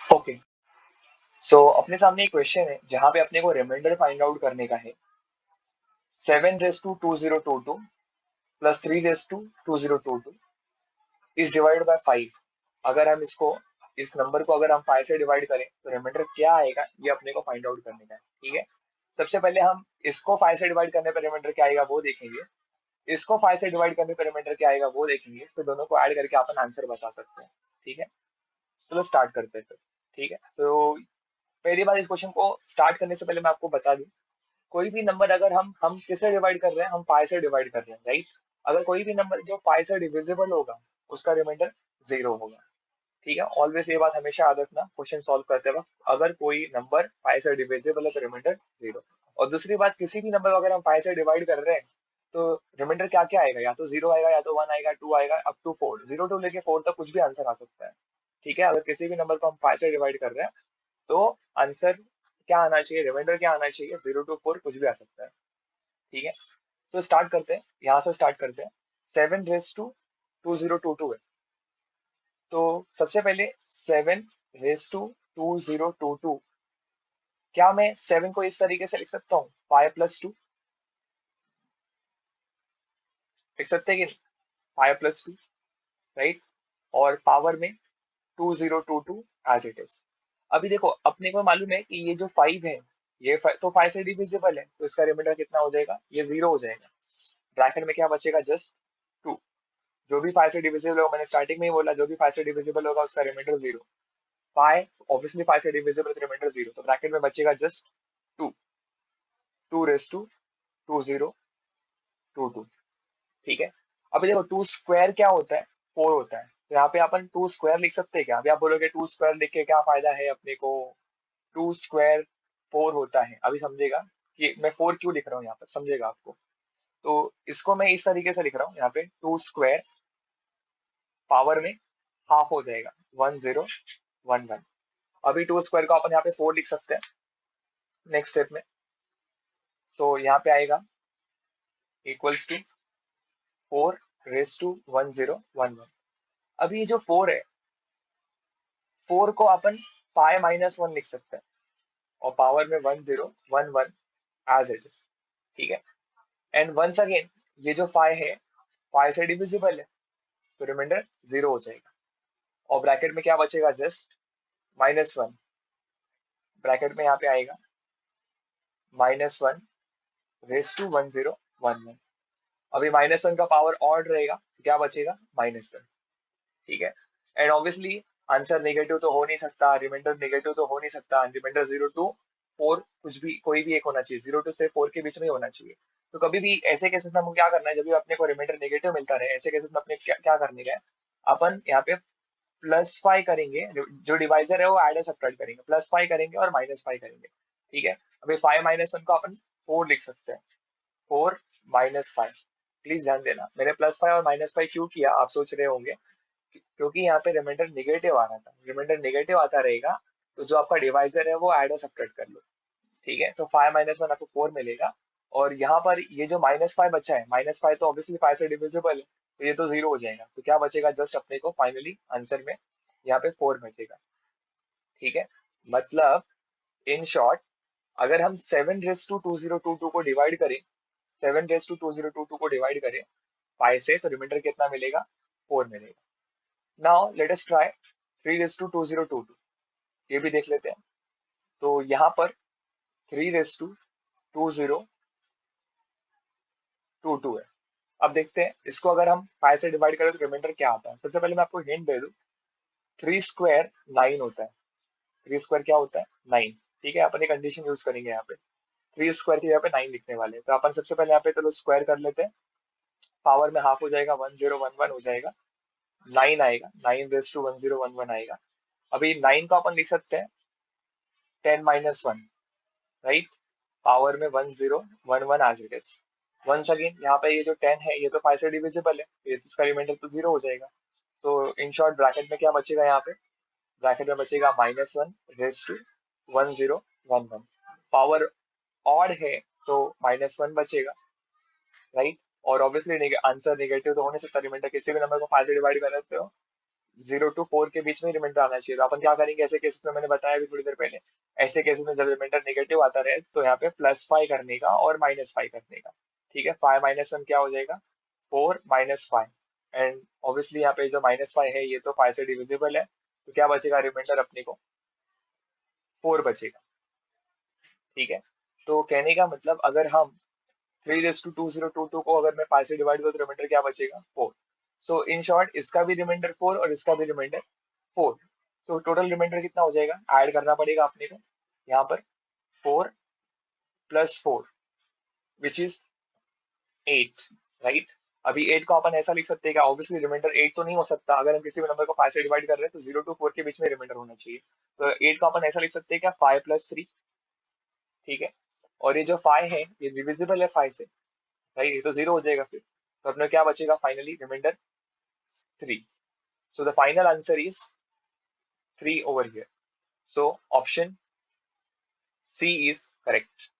Okay, सो अपने सामने एक क्वेश्चन है जहाँ पे अपने को रिमाइंडर फाइंड आउट करने का है। 7 raise to 2022 plus 3 raise to 2022 is divide by 5। अगर हम इसको इस नंबर को अगर हम 5 से डिवाइड करें तो रिमाइंडर क्या आएगा, ये अपने को फाइंड आउट करने का है। ठीक है, सबसे पहले हम इसको 5 से डिवाइड करने पर रिमाइंडर क्या आएगा वो देखेंगे, इसको 5 से डिवाइड करने पर रिमाइंडर क्या आएगा वो देखेंगे, फिर दोनों को ऐड करके अपन आंसर बता सकते हैं। ठीक है, चलो स्टार्ट करते हैं फिर। ठीक है, तो पहली बार इस क्वेश्चन को स्टार्ट करने से पहले मैं आपको बता दूं, कोई भी नंबर अगर हम किससे डिवाइड कर रहे हैं, हम 5 से डिवाइड कर रहे हैं, राइट। अगर कोई भी नंबर जो 5 से डिविजिबल होगा उसका रिमाइंडर 0 होगा। ठीक है, ऑलवेज ये बात हमेशा याद रखना क्वेश्चन सॉल्व करते वक्त, अगर कोई नंबर 5 से डिविजिबल है तो रिमाइंडर 0। और दूसरी बात, किसी भी नंबर को अगर हम 5 से डिवाइड कर रहे हैं तो रिमाइंडर क्या क्या आएगा, या तो 0 आएगा, या तो 1 आएगा, 2 आएगा, अप टू 4, 0 टू लेके 4 तक कुछ भी आंसर आ सकता है। ठीक है, अगर किसी भी नंबर को हम 5 से डिवाइड कर रहे हैं तो आंसर क्या आना चाहिए, रिमाइंडर क्या आना चाहिए, 0 to 4 कुछ भी आ सकता है। ठीक है, तो स्टार्ट करते हैं, यहाँ से स्टार्ट करते हैं। 7 रेस टू 2022 है, तो सबसे पहले 7 रेस टू 2022, क्या मैं 7 को इस तरीके से लिख सकता हूँ, 5 + 2, लिख सकते हैं कि 5 + 2, राइट। और पावर में 2022 एज इट इज। अभी देखो अपने को मालूम है कि ये जो 5 है, ये तो 5 से डिविजिबल है, तो इसका रिमाइंडर कितना हो जाएगा, ये 0 हो जाएगा। ब्रैकेट में क्या बचेगा, जस्ट 2। जो भी 5 से डिविजिबल होगा, मैंने स्टार्टिंग में ही बोला, जो भी 5 से डिविजिबल होगा उसका रिमाइंडर 0। पाई ऑब्वियसली 5 से डिविजिबल, तो रिमाइंडर 0, तो ब्रैकेट में बचेगा जस्ट 2। 2 race to 2022। ठीक है, अभी देखो 2 स्क्वायर क्या होता है, 4 होता है, तो यहाँ पे अपन 2 स्क्वायर लिख सकते हैं क्या। अभी आप बोलोगे 2 स्क्वायर लिख के क्या फायदा है अपने को, 2 स्क्वायर 4 होता है। अभी समझेगा कि मैं 4 क्यों लिख रहा हूँ यहाँ पर, समझेगा आपको। तो इसको मैं इस तरीके से लिख रहा हूँ, यहाँ पे 2 स्क्वायर पावर में हाफ हो जाएगा, 1011। अभी 2 स्क्वायर को अपन यहाँ पे 4 लिख सकते हैं नेक्स्ट स्टेप में। सो यहाँ पे आएगा इक्वल्स टू 4 रेस टू 1011। अभी ये जो 4 है, 4 को अपन 5 - 1 लिख सकते हैं, और पावर में 1011 एज इट इज। ठीक है, एंड वंस अगेन ये जो 5 है, 5 से डिविजिबल है, तो रिमाइंडर 0 हो जाएगा। और ब्रैकेट में क्या बचेगा, जस्ट -1। ब्रैकेट में यहाँ पे आएगा -1 रेस टू 1011। अभी -1 का पावर ऑड रहेगा, तो क्या बचेगा, -1। ठीक है, एंड ऑब्वियसली आंसर नेगेटिव तो हो नहीं सकता, रिमाइंडर नेगेटिव तो हो नहीं सकता, रिमाइंडर 0 to 4 कुछ भी, कोई भी एक होना चाहिए, 0 से 4 के बीच में होना चाहिए। तो कभी भी ऐसे केसेस में हमको क्या करना है, जब भी अपने को रिमाइंडर नेगेटिव मिलता रहे, ऐसे केसेस में अपने क्या करने का है, अपन यहाँ पे +5 करेंगे, जो डिवाइजर है वो ऐड और सब्ट्रैक्ट करेंगे, +5 करेंगे और -5 करेंगे। ठीक है, अभी 5 - 1 को अपन 4 लिख सकते हैं, 4 - 5। प्लीज ध्यान देना, मैंने +5 और -5 क्यों किया, आप सोच रहे होंगे, क्योंकि यहाँ पे रिमाइंडर नेगेटिव आ रहा था। रिमाइंडर नेगेटिव आता रहेगा तो जो आपका डिवाइजर है वो ऐड और सब्ट्रैक्ट कर लो। ठीक है, तो 5 - 1 आपको 4 मिलेगा। और यहाँ पर ये जो -5 बचा है, -5 तो ऑब्वियसली 5 से डिविजिबल है, तो ये तो 0 हो जाएगा, तो क्या बचेगा, जस्ट अपने को फाइनली आंसर में यहाँ पे 4 बचेगा। ठीक है, मतलब इन शॉर्ट, अगर हम 7 रेस टू 2022 को डिवाइड करें, 7 रेस टू 2022 को डिवाइड करें 5 से, तो रिमाइंडर कितना मिलेगा, 4 मिलेगा। Now let us try 3 raise to 2022, ये भी देख लेते हैं। तो यहाँ पर 3 रेस टू 2022 है। अब देखते हैं इसको अगर हम 5 से डिवाइड करें तो रिमाइंडर क्या आता है। सबसे पहले मैं आपको हिंट दे दूं, 3 स्क्वायर 9 होता है। 3 स्क्वायर क्या होता है, 9। ठीक है, अपन एक कंडीशन यूज करेंगे यहाँ पे, 3 स्क्वायर की जगह पे 9 लिखने वाले हैं। तो अपन सबसे पहले यहाँ पे चलो स्क्वायर कर लेते हैं, पावर में हाफ हो जाएगा, 1011 हो जाएगा, 9 आएगा, 9 रेस टू 1011 आएगा। अभी 9 को अपन लिख सकते हैं 10 - 1, राइट। पावर में 1011 as it is. Once again यहाँ पे ये जो 10 है, ये तो 5 से डिविजिबल है, तो ये तो इसका रिमाइंडर तो 0 हो जाएगा। तो इन शॉर्ट ब्रैकेट में क्या बचेगा, यहाँ पे ब्रैकेट में बचेगा -1 रेस टू 1011। पावर ऑड है तो -1 बचेगा, राइट। और ऑब्वियसली आंसर नेगेटिव तो हो नहीं सकता, रिमाइंडर किसी भी नंबर को 5 से डिवाइड कर लेते हो, 0 to 4 के बीच में रिमाइंडर आना चाहिए। तो अपन क्या करेंगे ऐसे केसेस में, मैंने बताया अभी थोड़ी देर पहले, ऐसे केसेस में जब रिमाइंडर नेगेटिव आता रहे तो यहाँ पे +5 करने का और -5 करने का। ठीक है, 5 - 1 क्या हो जाएगा, 4 - 5। एंड ऑब्वियसली यहाँ पे जो -5 है ये तो 5 से डिविजिबल है, तो क्या बचेगा रिमाइंडर अपने को, 4 बचेगा। ठीक है, तो कहने का मतलब अगर हम 3:2022 को अगर मैं 5 से डिवाइड करूँ तो रिमाइंडर क्या बचेगा, 4। सो इन शॉर्ट इसका भी रिमाइंडर 4 और इसका भी रिमाइंडर 4। तो टोटल रिमाइंडर कितना हो जाएगा, ऐड करना पड़ेगा अपने को यहाँ पर, 4 + 4 विच इज 8, राइट। अभी 8 को अपन ऐसा लिख सकते हैं कि ऑब्वियसली रिमाइंडर 8 तो नहीं हो सकता, अगर हम किसी भी नंबर को 5 से डिवाइड कर रहे हैं तो 0 to 4 के बीच में रिमाइंडर होना चाहिए। तो 8 को अपन ऐसा लिख सकते हैं क्या, 5 + 3। ठीक है, और ये जो 5 है ये डिविजिबल है 5 से, राइट, ये तो 0 हो जाएगा फिर। तो अपने क्या बचेगा finally, reminder 3। So the final answer is 3 over here. So option C is correct.